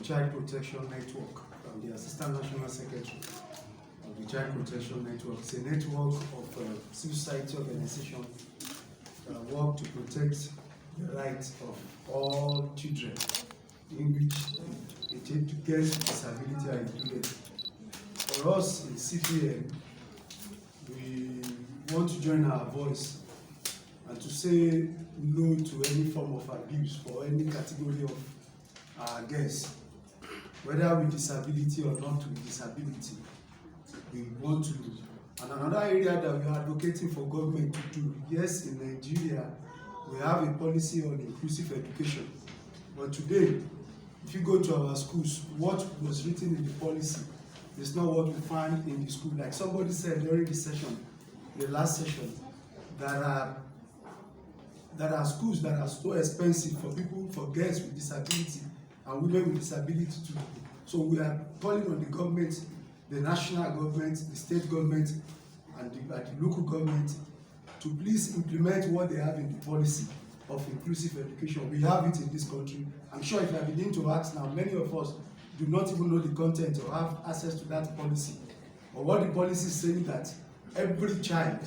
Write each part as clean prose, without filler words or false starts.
Child Protection Network. I'm the Assistant National Secretary of the Child Protection Network. It's a network of civil society organizations that work to protect the rights of all children, in which a child to get disability are included. For us in CPN, we want to join our voice and to say no to any form of abuse for any category of our guests, whether with disability or not with disability. We want to. And another area that we are advocating for government to do, yes, in Nigeria, we have a policy on inclusive education. But today, if you go to our schools, what was written in the policy is not what we find in the school. Like somebody said during the session, the last session, there are schools that are so expensive for people, for girls with disability and women with disability too. So we are calling on the government, the national government, the state government, and the local government to please implement what they have in the policy of inclusive education. We have it in this country. I'm sure if I begin to ask now, many of us do not even know the content or have access to that policy. Or what the policy is saying, that every child,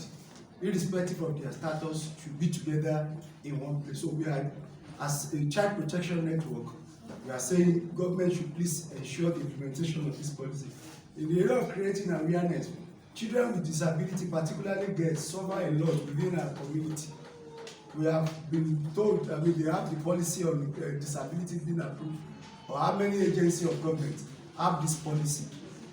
irrespective of their status, should be together in one place. So we are, as a child protection network, we are saying government should please ensure the implementation of this policy. In the area of creating awareness, children with disability, particularly girls, suffer a lot within our community. We have been told that they have the policy on disability being approved, or how many agencies of government have this policy,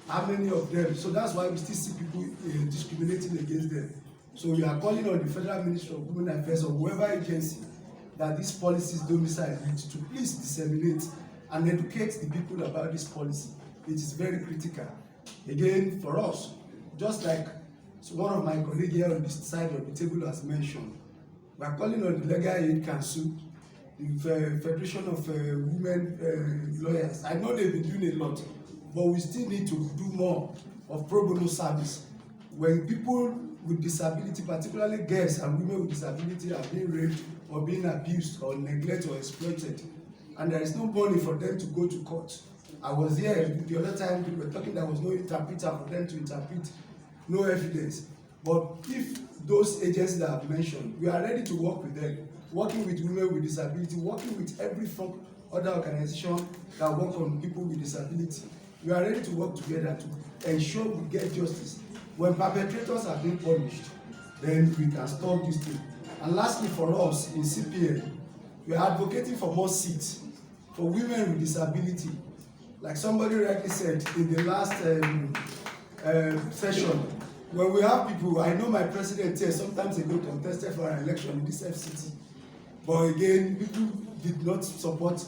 how many of them. So that's why we still see people discriminating against them. So we are calling on the Federal Ministry of Women Affairs or whoever agency that these policies domicile to please disseminate and educate the people about this policy. It is very critical. Again, for us, just like one of my colleagues here on this side of the table has mentioned, we are calling on the Legal Aid Council, the Federation of Women Lawyers. I know they've been doing a lot, but we still need to do more of pro bono service. When people with disability, particularly girls and women with disability, are being raped or being abused or neglected or exploited, and there is no money for them to go to court. I was here the other time, we were talking, there was no interpreter for them to interpret, no evidence. But if those agencies that I've mentioned, we are ready to work with them, working with women with disability, working with every other organization that work on people with disability. We are ready to work together to ensure we get justice. When perpetrators are being punished, then we can stop this thing. And lastly, for us in CPN, we are advocating for more seats for women with disability. Like somebody rightly said in the last session, when we have people, I know my president here sometimes ago contested for an election in this FCT, but again, people did not support,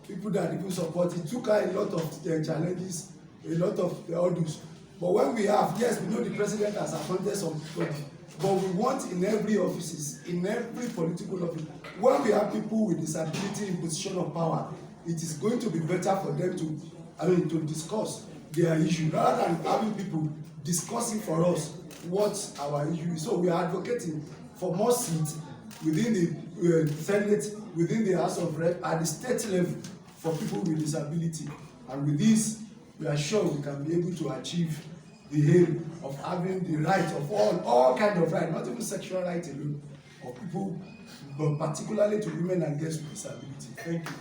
people that people support, it took a lot of challenges, a lot of hurdles. But when we have, yes, we know the president has appointed somebody, but we want in every offices, in every political office, when we have people with disability in position of power, it is going to be better for them to discuss their issue rather than having people discussing for us what our issue is. So we are advocating for more seats within the Senate, within the House of Reps, at the state level for people with disability. And with this, we are sure we can be able to achieve the aim of having the right of all kinds of rights, not even sexual rights alone, of people, but particularly to women and girls with disability. Thank you.